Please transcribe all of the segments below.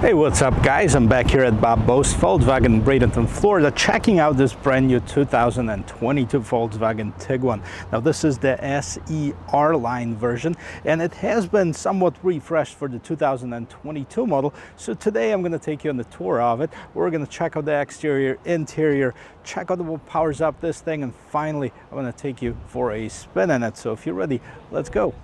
Hey, what's up guys? I'm back here at Bob Bo's Volkswagen, Bradenton, Florida, checking out this brand new 2022 Volkswagen Tiguan. Now this is the SER line version and it has been somewhat refreshed for the 2022 model. So today I'm going to take you on the tour of it. We're going to check out the exterior, interior, check out what powers up this thing, and finally I'm going to take you for a spin in it. So if you're ready, let's go.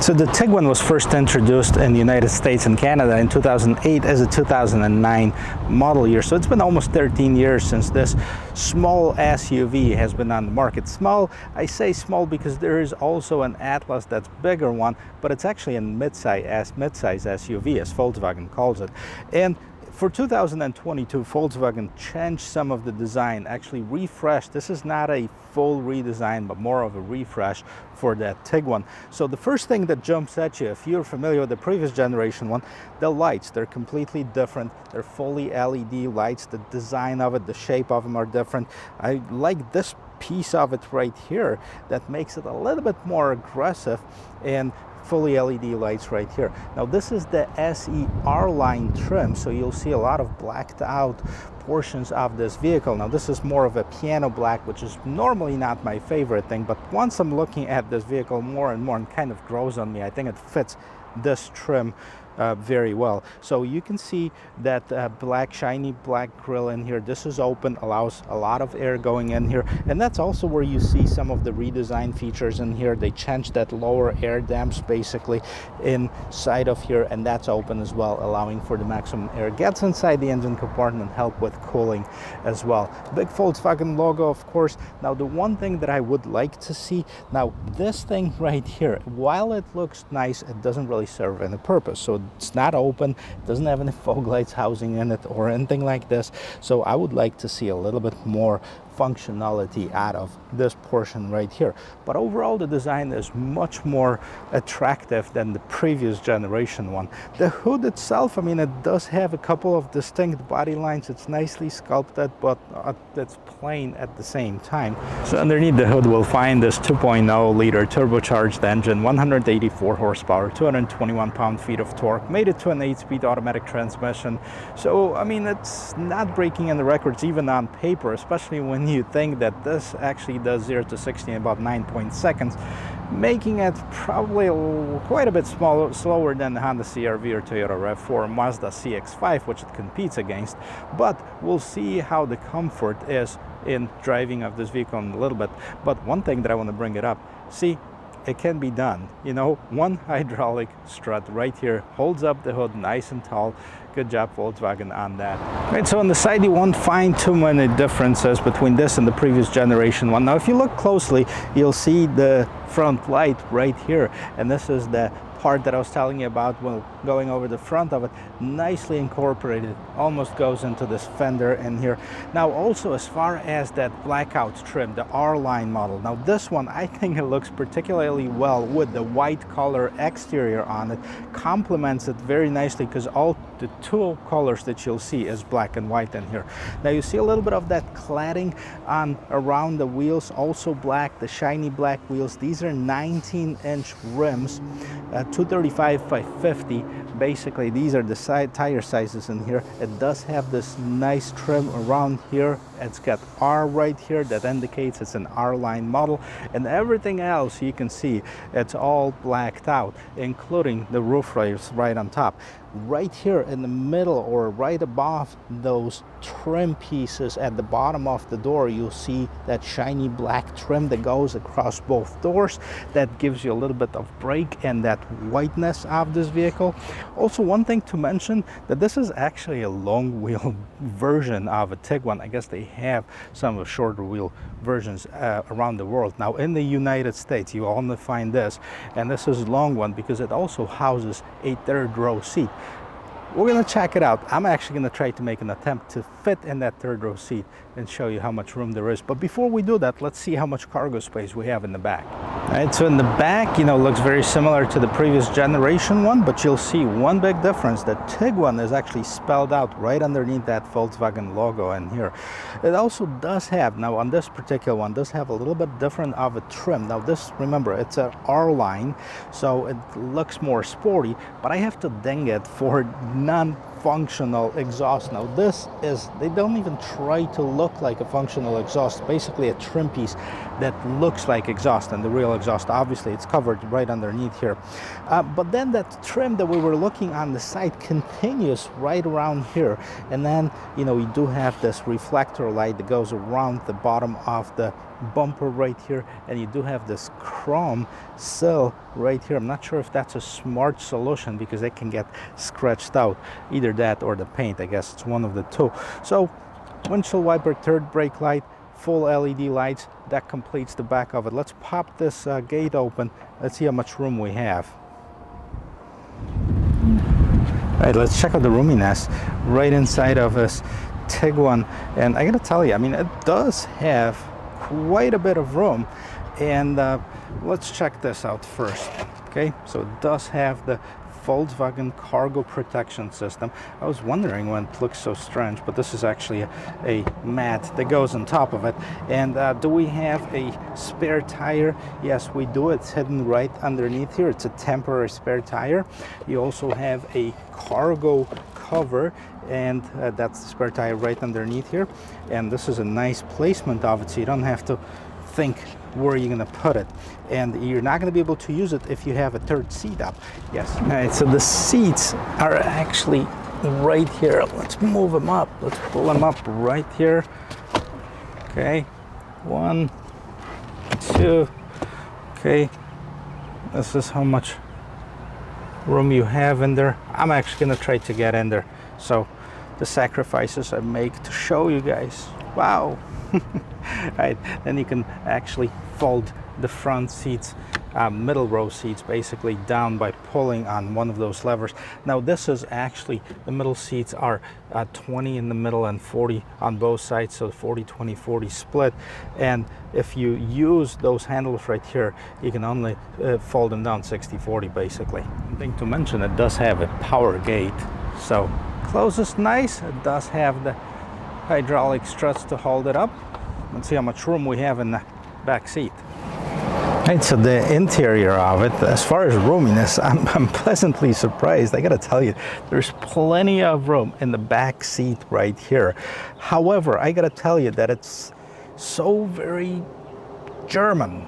So the Tiguan was first introduced in the United States and Canada in 2008 as a 2009 model year. So it's been almost 13 years since this small SUV has been on the market. Small, I say small because there is also an Atlas that's bigger one, but it's actually a mid-size SUV, as Volkswagen calls it. And for 2022, Volkswagen changed some of the design, actually refreshed. This is not a full redesign, but more of a refresh for that Tiguan. So the first thing that jumps at you, if you're familiar with the previous generation one, the lights, they're completely different. They're fully LED lights. The design of it, the shape of them are different. I like this piece of it right here that makes it a little bit more aggressive, and fully LED lights right here. Now this is the SER line trim, so you'll see a lot of blacked out portions of this vehicle. Now this is more of a piano black, which is normally not my favorite thing, but once I'm looking at this vehicle more and more, and kind of grows on me, I think it fits this trim very well. So you can see that black, shiny black grille in here. This is open, allows a lot of air going in here, and that's also where you see some of the redesign features in here. They changed that lower air damps basically inside of here, and that's open as well, allowing for the maximum air gets inside the engine compartment, help with cooling as well. Big Volkswagen logo, of course. Now the one thing that I would like to see, now this thing right here, while it looks nice, it doesn't really serve any purpose. So it's not open, it doesn't have any fog lights housing in it or anything like this. So I would like to see a little bit more functionality out of this portion right here. But overall the design is much more attractive than the previous generation one. The hood itself, I mean, it does have a couple of distinct body lines. It's nicely sculpted, but it's plain at the same time. So underneath the hood we'll find this 2.0 liter turbocharged engine, 184 horsepower, 221 pound-feet of torque, made it to an 8-speed automatic transmission. So I mean, it's not breaking any records even on paper, especially when you think that this actually does 0 to 60 in about 9 seconds, making it probably quite a bit slower than the Honda CR-V or Toyota RAV4 or Mazda CX-5, which it competes against. But we'll see how the comfort is in driving of this vehicle in a little bit. But one thing that I want to bring it up, see, it can be done. You know, one hydraulic strut right here holds up the hood nice and tall. Good job, Volkswagen, on that. Right, so on the side you won't find too many differences between this and the previous generation one. Now if you look closely, you'll see the front light right here, and this is the part that I was telling you about, well, going over the front of it, nicely incorporated, almost goes into this fender in here. Now also, as far as that blackout trim, the R-Line model, now this one I think it looks particularly well with the white color exterior on it, complements it very nicely, because all The two colors that you'll see is black and white in here. Now you see a little bit of that cladding on around the wheels, also black, the shiny black wheels. These are 19-inch rims, 235 by 50. Basically, these are the tire sizes in here. It does have this nice trim around here. It's got R right here that indicates it's an R-line model, and everything else you can see it's all blacked out, including the roof rails right on top. Right here in the middle, or right above those trim pieces at the bottom of the door, you'll see that shiny black trim that goes across both doors. That gives you a little bit of break and that whiteness of this vehicle. Also, one thing to mention, that this is actually a long wheel version of a Tiguan. I guess they have some of shorter wheel versions around the world. Now in the United States you only find this, and this is a long one because it also houses a third row seat. We're gonna check it out. I'm actually gonna try to make an attempt to fit in that third row seat and show you how much room there is. But before we do that, let's see how much cargo space we have in the back. All right, so in the back, you know, looks very similar to the previous generation one, but you'll see one big difference. The Tiguan is actually spelled out right underneath that Volkswagen logo in here. It also does have, now on this particular one, does have a little bit different of a trim. Now this, remember, it's a R-line, so it looks more sporty, but I have to ding it for non-functional exhaust. Now this is, they don't even try to look like a functional exhaust, basically a trim piece that looks like exhaust, and the real exhaust, obviously it's covered right underneath here. But then that trim that we were looking on the side continues right around here, and then, you know, we do have this reflector light that goes around the bottom of the bumper right here, and you do have this chrome sill right here. I'm not sure if that's a smart solution because it can get scratched out, either that or the paint. I guess it's one of the two. So windshield wiper, third brake light, full LED lights. That completes the back of it. Let's pop this gate open. Let's see how much room we have. All right, let's check out the roominess right inside of this Tiguan. And I gotta tell you, I mean, it does have quite a bit of room. And let's check this out first. Okay, so it does have the Volkswagen cargo protection system. I was wondering when it looks so strange, but this is actually a mat that goes on top of it. And do we have a spare tire? Yes, we do. It's hidden right underneath here. It's a temporary spare tire. You also have a cargo cover, and that's the spare tire right underneath here. And this is a nice placement of it, so you don't have to think where you're going to put it, and you're not going to be able to use it if you have a third seat up. Yes. All right, so the seats are actually right here. Let's move them up. Let's pull them up right here. Okay, 1, 2. Okay, this is how much room you have in there. I'm actually going to try to get in there, so the sacrifices I make to show you guys. Wow. Right, then you can actually fold the front seats, middle row seats, basically down by pulling on one of those levers. Now this is actually, the middle seats are 20 in the middle and 40 on both sides, so 40, 20, 40 split. And if you use those handles right here, you can only fold them down 60, 40 basically. One thing to mention, it does have a power gate, so closes nice. It does have the hydraulic struts to hold it up. Let's see how much room we have in the back seat. Right, so the interior of it, as far as roominess, I'm pleasantly surprised. I gotta tell you, there's plenty of room in the back seat right here. However, I gotta tell you that it's so very German,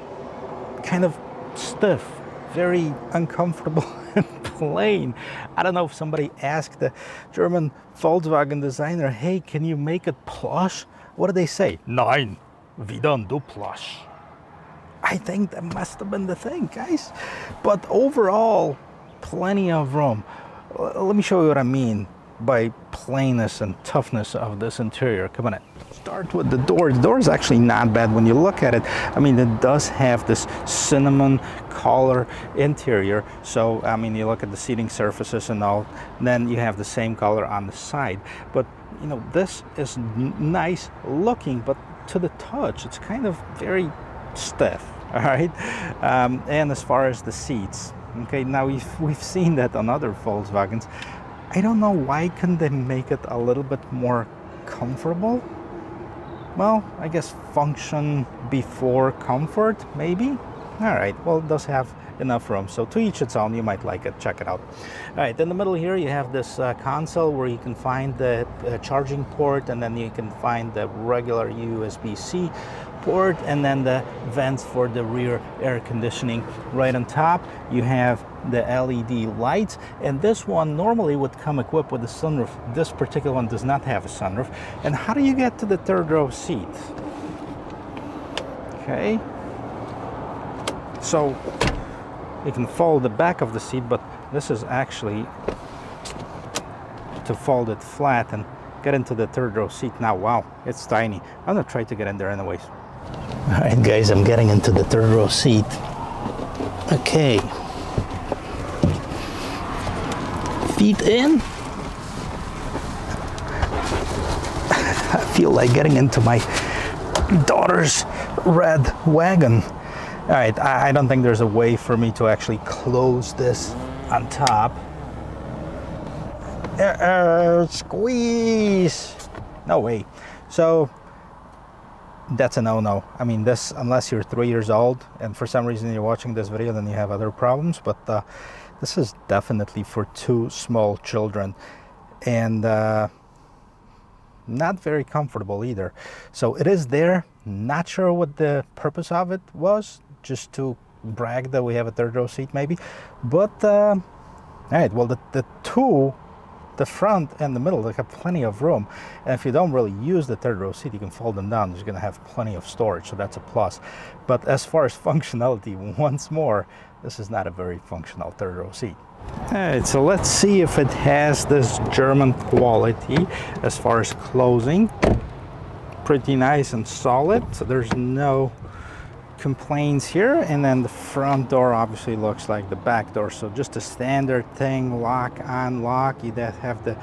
kind of stiff, very uncomfortable and plain. I don't know if somebody asked the German Volkswagen designer, hey, can you make it plush? What do they say? Nein, we don't do plush. I think that must have been the thing, guys. But overall, plenty of room. Let me show you what I mean by plainness and toughness of this interior. Come on in. Start with the door. The door is actually not bad when you look at it. I mean, it does have this cinnamon color interior. So, I mean, you look at the seating surfaces and all, then you have the same color on the side. But, you know, this is nice looking, but to the touch, it's kind of very stiff, all right? And as far as the seats, okay, now we've seen that on other Volkswagens. I don't know why couldn't they make it a little bit more comfortable. Well, I guess function before comfort, maybe. All right, well, it does have enough room, so to each its own. You might like it, check it out. All right, in the middle here you have this console where you can find the charging port, and then you can find the regular USB-C port, and then the vents for the rear air conditioning. Right on top you have the LED lights, and this one normally would come equipped with a sunroof. This particular one does not have a sunroof. And how do you get to the third row seat? Okay, so you can fold the back of the seat, but this is actually to fold it flat and get into the third row seat. Now, wow, it's tiny. I'm gonna try to get in there anyways. All right, guys, I'm getting into the third row seat. Okay. Feet in. I feel like getting into my daughter's red wagon. All right, I don't think there's a way for me to actually close this on top. Squeeze. No way. So that's a no-no. I mean, this, unless you're 3 years old and for some reason you're watching this video, then you have other problems, but this is definitely for 2 small children, and not very comfortable either. So it is there. Not sure what the purpose of it was, just to brag that we have a third row seat maybe, but all right, well, the two, the front and the middle, they have plenty of room, and if you don't really use the third row seat, you can fold them down. You're going to have plenty of storage, so that's a plus. But as far as functionality, once more, this is not a very functional third row seat. All right, so let's see if it has this German quality as far as closing. Pretty nice and solid, so there's no complaints here. And then the front door obviously looks like the back door, so just a standard thing, lock, unlock. You have the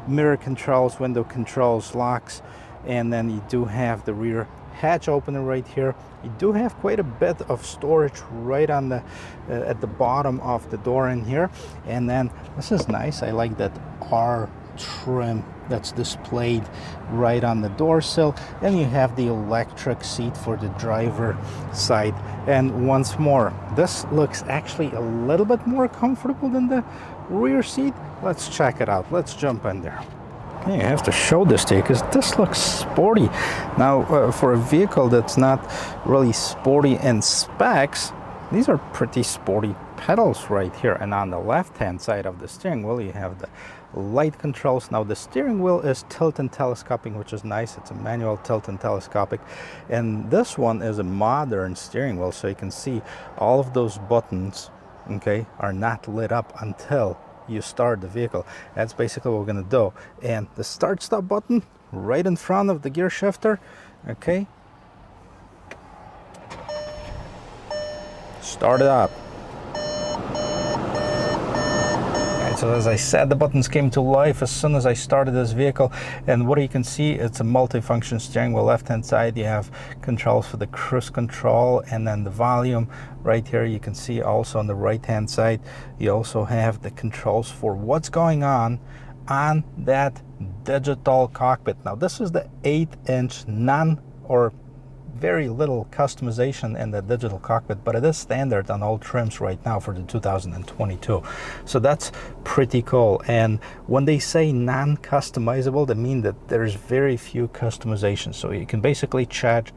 mirror controls, window controls, locks, and then you do have the rear hatch opener right here. You do have quite a bit of storage right on the at the bottom of the door in here. And then this is nice, I like that R trim that's displayed right on the door sill. And you have the electric seat for the driver side. And once more, this looks actually a little bit more comfortable than the rear seat. Let's check it out. Let's jump in there. Okay, I have to show this to you because this looks sporty. Now, for a vehicle that's not really sporty in specs, these are pretty sporty pedals right here. And on the left-hand side of the steering wheel, you have the light controls. Now, the steering wheel is tilt and telescoping, which is nice. It's a manual tilt and telescopic. And this one is a modern steering wheel, so you can see all of those buttons, okay, are not lit up until you start the vehicle. That's basically what we're gonna do. And the start stop button right in front of the gear shifter, okay, start it up. So as I said, the buttons came to life as soon as I started this vehicle. And what you can see, it's a multi-function steering wheel. Left-hand side, you have controls for the cruise control and then the volume. Right here, you can see also on the right-hand side, you also have the controls for what's going on that digital cockpit. Now, this is the 8-inch none or very little customization in the digital cockpit, but it is standard on all trims right now for the 2022. So that's pretty cool. And when they say non-customizable, they mean that there's very few customizations. So you can basically change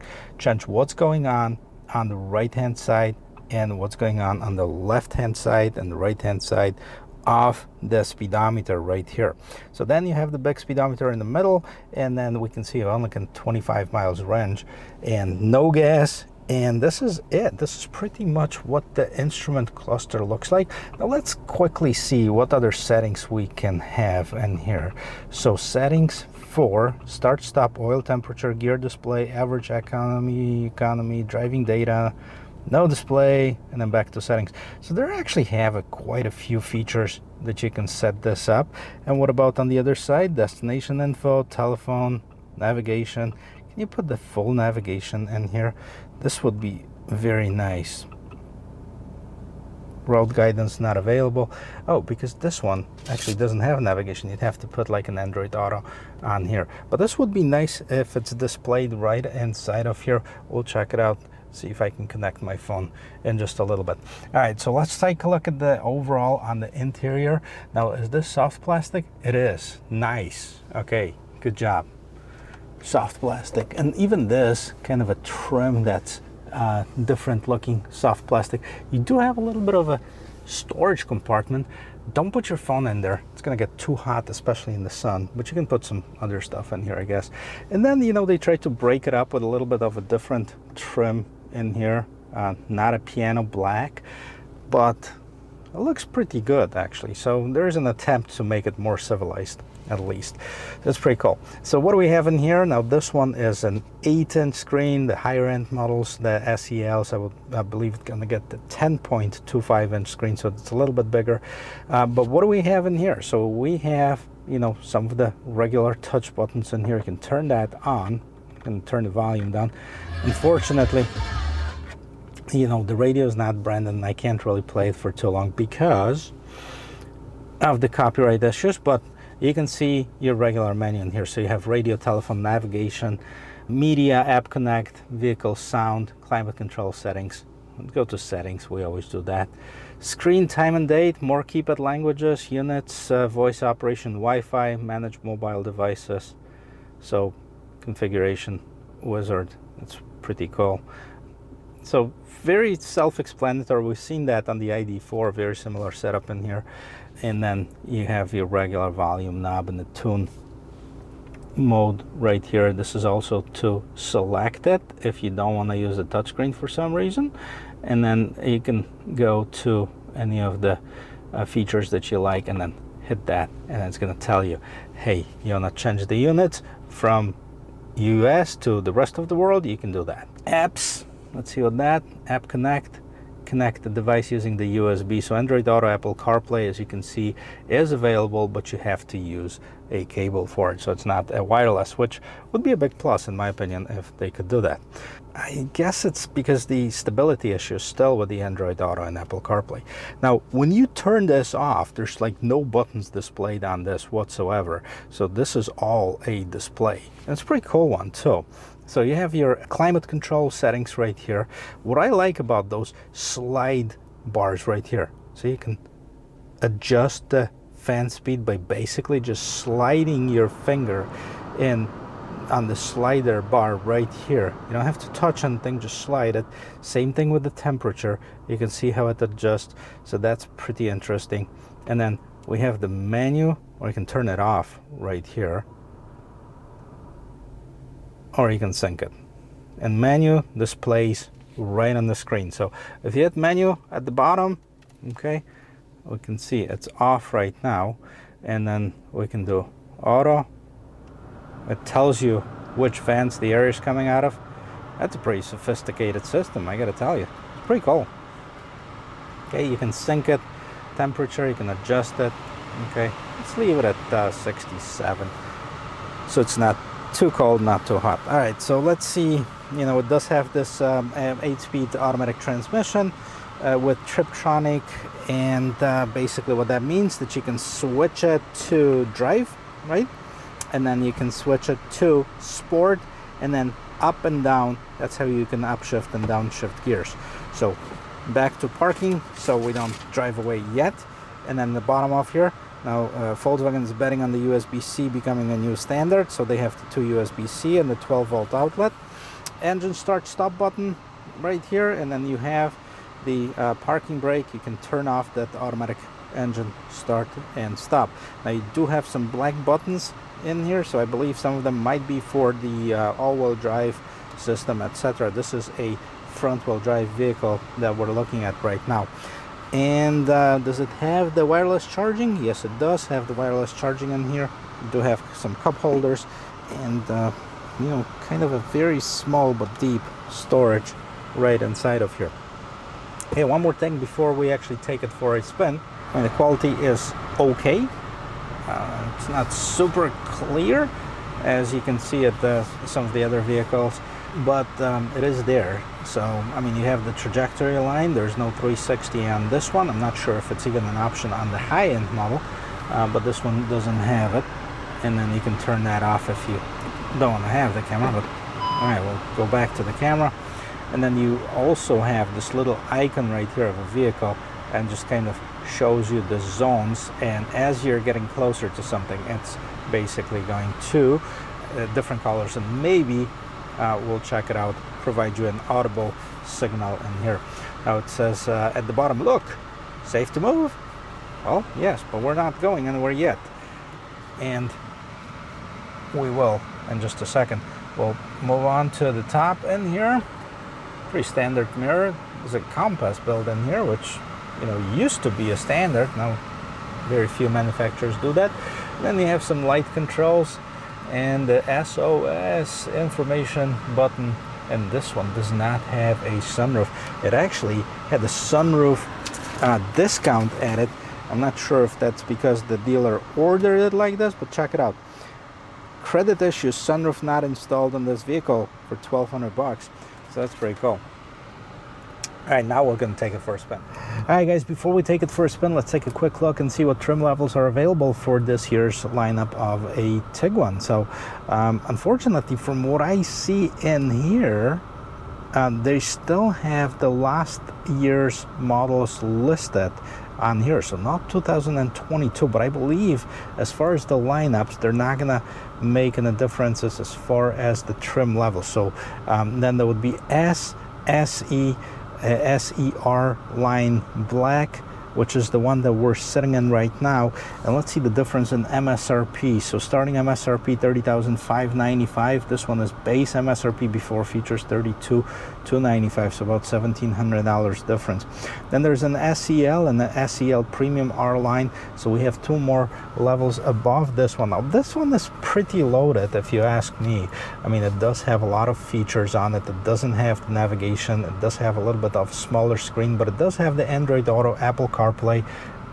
what's going on the right-hand side and what's going on the left-hand side and the right-hand side of the speedometer right here. So then you have the big speedometer in the middle, and then we can see only 25 miles range and no gas. And this is it. This is pretty much what the instrument cluster looks like. Now let's quickly see what other settings we can have in here. So settings for start, stop, oil temperature, gear display, average economy, driving data, no display, and then back to settings. So they actually have quite a few features that you can set this up. And what about on the other side? Destination info, telephone, navigation. Can you put the full navigation in here? This would be very nice. road guidance not available. Oh, because this one actually doesn't have navigation. You'd have to put like an Android Auto on here. But this would be nice if it's displayed right inside of here. We'll check it out, see if I can connect my phone in just a little bit. All right, so let's take a look at the overall on the interior. Now, is this soft plastic? It is. Nice. Okay, good job. Soft plastic. And even this kind of a trim that's different looking soft plastic. You do have a little bit of a storage compartment. Don't put your phone in there. It's gonna get too hot, especially in the sun, but you can put some other stuff in here, I guess. And then, you know, they try to break it up with a little bit of a different trim in here. Not a piano black, but it looks pretty good actually. So there's an attempt to make it more civilized, at least. That's pretty cool. So what do we have in here? Now this one is an 8-inch screen. The higher end models, the SELs, I believe it's gonna get the 10.25-inch screen, so it's a little bit bigger. But what do we have in here? So we have, you know, some of the regular touch buttons in here. You can turn that on and turn the volume down. Unfortunately, you know, the radio is not branded and I can't really play it for too long because of the copyright issues, but you can see your regular menu in here. So you have radio, telephone, navigation, media, app connect, vehicle sound, climate control settings. Let's go to settings, we always do that. Screen time and date, more keypad languages, units, voice operation, Wi-Fi, manage mobile devices. So configuration wizard, it's pretty cool. So very self-explanatory. We've seen that on the ID4, very similar setup in here. And then you have your regular volume knob and the tune mode right here. This is also to select it if you don't want to use the touchscreen for some reason. And then you can go to any of the features that you like and then hit that. And it's going to tell you, hey, you want to change the units from US to the rest of the world? You can do that. Apps. Let's see what that, app connect the device using the USB. So Android Auto, Apple CarPlay, as you can see, is available, but you have to use a cable for it. So it's not a wireless, which would be a big plus in my opinion if they could do that. I guess it's because the stability issue is still with the Android Auto and Apple CarPlay. Now, when you turn this off, there's like no buttons displayed on this whatsoever. So this is all a display. And it's a pretty cool one too. So you have your climate control settings right here. What I like about those slide bars right here, so you can adjust the fan speed by basically just sliding your finger in on the slider bar right here. You don't have to touch anything, just slide it. Same thing with the temperature. You can see how it adjusts. So that's pretty interesting. And then we have the menu, or you can turn it off right here, or you can sync it. And menu displays right on the screen. So if you hit menu at the bottom, okay, we can see it's off right now. And then we can do auto. It tells you which fans the air is coming out of. That's a pretty sophisticated system, I gotta tell you. It's pretty cool. Okay, you can sync it, temperature, you can adjust it. Okay, let's leave it at 67. So it's not too cold, not too hot. All right, so let's see. You know, it does have this 8-speed automatic transmission with Triptronic, and basically what that means that you can switch it to drive, right? And then you can switch it to sport, and then up and down. That's how you can upshift and downshift gears. So back to parking, so we don't drive away yet. And then the bottom off here. Now, Volkswagen is betting on the USB-C becoming a new standard, so they have the 2 USB-C and the 12-volt outlet. Engine start-stop button right here, and then you have the parking brake. You can turn off that automatic engine start and stop. Now, you do have some black buttons in here, so I believe some of them might be for the all-wheel drive system, etc. This is a front-wheel drive vehicle that we're looking at right now. And does it have the wireless charging? Yes, it does have the wireless charging in here. You do have some cup holders and you know, kind of a very small but deep storage right inside of here. Okay, one more thing before we actually take it for a spin. And the quality is okay. It's not super clear, as you can see at some of the other vehicles, but it is there. So, I mean, you have the trajectory line. There's no 360 on this one. I'm not sure if it's even an option on the high-end model, but this one doesn't have it. And then you can turn that off if you don't want to have the camera. But all right, we'll go back to the camera. And then you also have this little icon right here of a vehicle, and just kind of shows you the zones. And as you're getting closer to something, it's basically going to different colors, and maybe we'll check it out, provide you an audible signal in here. Now it says at the bottom, look, safe to move. Well, yes, but we're not going anywhere yet, and we will in just a second. We'll move on to the top in here. Pretty standard mirror. There's a compass built in here, which, you know, used to be a standard. Now very few manufacturers do that. Then you have some light controls and the SOS information button, and this one does not have a sunroof. It actually had a sunroof discount added. I'm not sure if that's because the dealer ordered it like this, but check it out. Credit issue, sunroof not installed on this vehicle for $1,200. So that's pretty cool. All right, now we're going to take it for a spin. All right, guys, before we take it for a spin, let's take a quick look and see what trim levels are available for this year's lineup of a Tiguan. So, unfortunately, from what I see in here, they still have the last year's models listed on here. So not 2022, but I believe as far as the lineups, they're not going to make any differences as far as the trim level. So then there would be S, SE, SER line black, which is the one that we're sitting in right now. And let's see the difference in MSRP. So starting MSRP $30,595. This one is base MSRP before features $32,295, so about $1,700 difference. Then there's an SEL and the SEL Premium R line. So we have two more levels above this one. Now this one is pretty loaded if you ask me. I mean, it does have a lot of features on it. It doesn't have the navigation. It does have a little bit of smaller screen, but it does have the Android Auto, Apple CarPlay,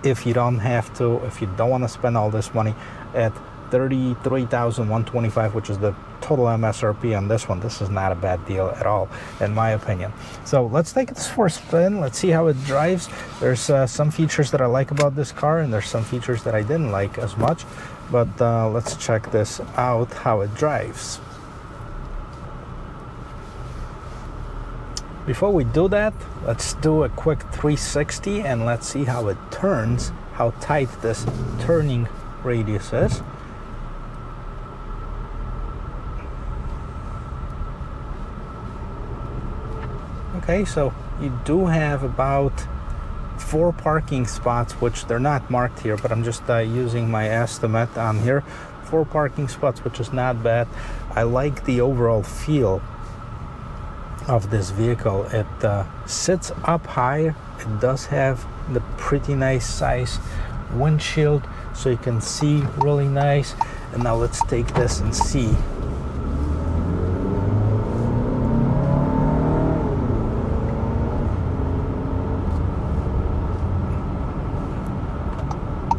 if you don't have to, if you don't want to spend all this money at $33,125, which is the total MSRP on this one. This is not a bad deal at all, in my opinion. So let's take it for a spin. Let's see how it drives. There's some features that I like about this car, and there's some features that I didn't like as much, but let's check this out, how it drives. Before we do that, let's do a quick 360 and let's see how it turns, how tight this turning radius is. Okay, so you do have about 4 parking spots, which they're not marked here, but I'm just using my estimate on here. 4 parking spots, which is not bad. I like the overall feel of this vehicle. It sits up higher. It does have the pretty nice size windshield, so you can see really nice. And now let's take this and see.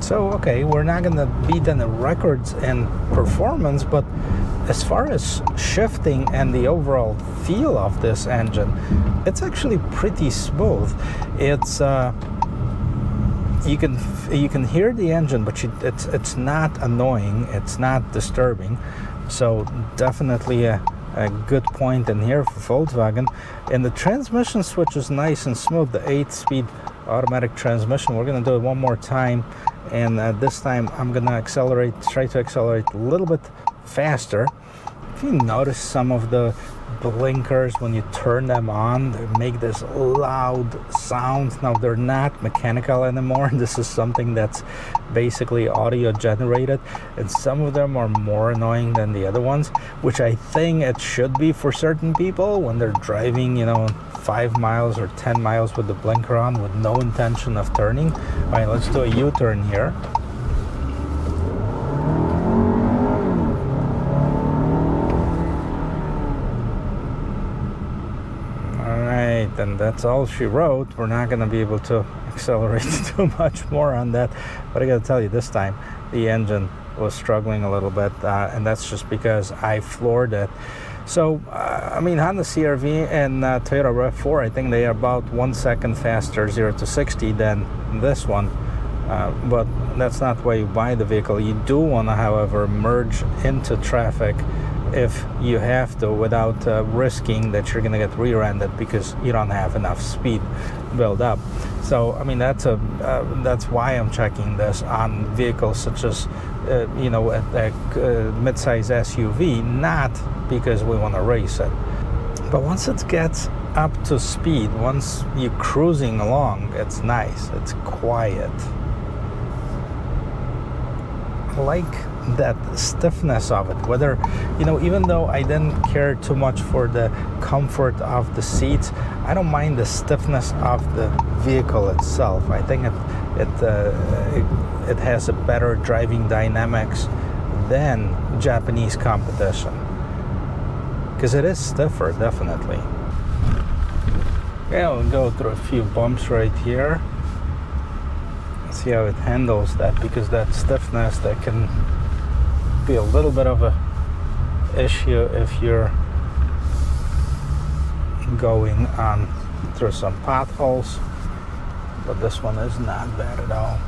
So, okay, we're not gonna beat any records in performance, but as far as shifting and the overall feel of this engine, it's actually pretty smooth. It's you can hear the engine, but it's not annoying. It's not disturbing. So definitely a good point in here for Volkswagen. And the transmission switch is nice and smooth. The 8-speed automatic transmission. We're gonna do it one more time, and this time I'm gonna try to accelerate a little bit faster. If you notice some of the blinkers, when you turn them on, they make this loud sound. Now they're not mechanical anymore. This is something that's basically audio generated, and some of them are more annoying than the other ones, which I think it should be for certain people when they're driving, you know, 5 miles or 10 miles with the blinker on with no intention of turning. All right, let's do a U-turn here. And that's all she wrote. We're not going to be able to accelerate too much more on that, but I got to tell you, this time the engine was struggling a little bit, and that's just because I floored it So, I mean, Honda CR-V and Toyota RAV4, I think they are about 1 second faster 0 to 60 than this one. But that's not why you buy the vehicle. You do want to, however, merge into traffic if you have to, without risking that you're going to get rear-ended because you don't have enough speed built up. So, I mean, that's why I'm checking this on vehicles such as, you know, a mid-size SUV, not because we want to race it. But once it gets up to speed, once you're cruising along, it's nice, it's quiet. I like that stiffness of it, whether, you know, even though I didn't care too much for the comfort of the seats, I don't mind the stiffness of the vehicle itself. I think it has a better driving dynamics than Japanese competition, because it is stiffer, definitely. Okay, I'll go through a few bumps right here. See how it handles that, because that stiffness, that can be a little bit of a issue if you're going on through some potholes, but this one is not bad at all.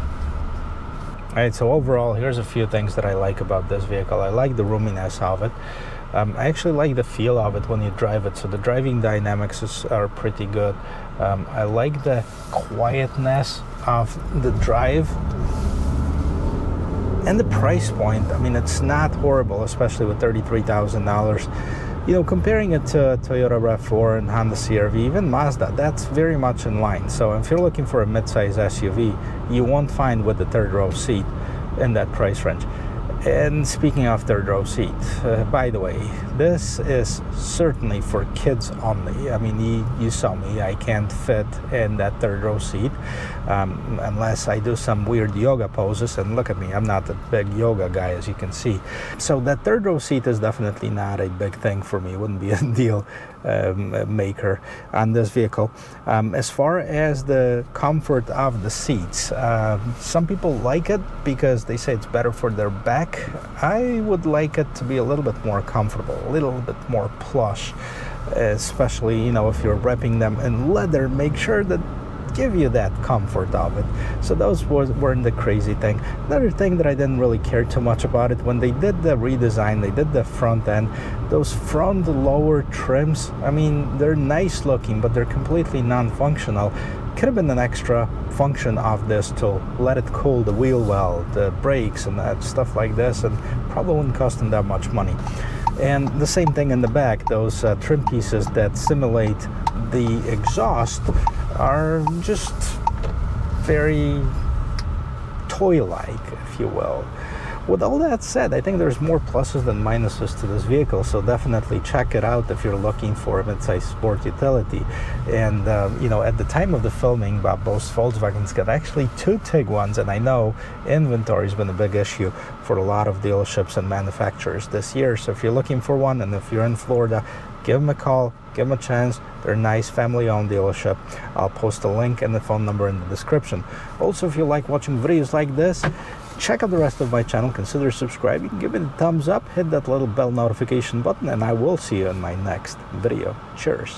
Alright, so overall, here's a few things that I like about this vehicle. I like the roominess of it. I actually like the feel of it when you drive it, so the driving dynamics are pretty good. I like the quietness of the drive, and the price point. I mean, it's not horrible, especially with $33,000. You know, comparing it to Toyota RAV4 and Honda CR-V, even Mazda, that's very much in line. So if you're looking for a mid-size SUV, you won't find with the third row seat in that price range. And speaking of third row seat, by the way, this is certainly for kids only. I mean, you saw me, I can't fit in that third row seat unless I do some weird yoga poses, and look at me, I'm not a big yoga guy, as you can see. So that third row seat is definitely not a big thing for me. It wouldn't be a deal maker on this vehicle. As far as the comfort of the seats, some people like it because they say it's better for their back. I would like it to be a little bit more comfortable, a little bit more plush, especially, you know, if you're wrapping them in leather, make sure that give you that comfort of it. So those weren't the crazy thing. Another thing that I didn't really care too much about it, when they did the redesign, they did the front end, those front lower trims, I mean, they're nice looking, but they're completely non-functional. Could have been an extra function of this to let it cool the wheel well, the brakes and that stuff like this, and probably wouldn't cost them that much money. And the same thing in the back, those trim pieces that simulate the exhaust are just very toy-like, if you will. With all that said, I think there's more pluses than minuses to this vehicle, so definitely check it out if you're looking for a mid-size sport utility. And you know, at the time of the filming, Bob boasts Volkswagen's got actually 2 Tiguans, and I know inventory has been a big issue for a lot of dealerships and manufacturers this year. So if you're looking for one, and if you're in Florida, give them a call, give them a chance. They're a nice family-owned dealership. I'll post a link and the phone number in the description. Also, if you like watching videos like this, check out the rest of my channel, consider subscribing, give it a thumbs up, hit that little bell notification button, and I will see you in my next video. Cheers.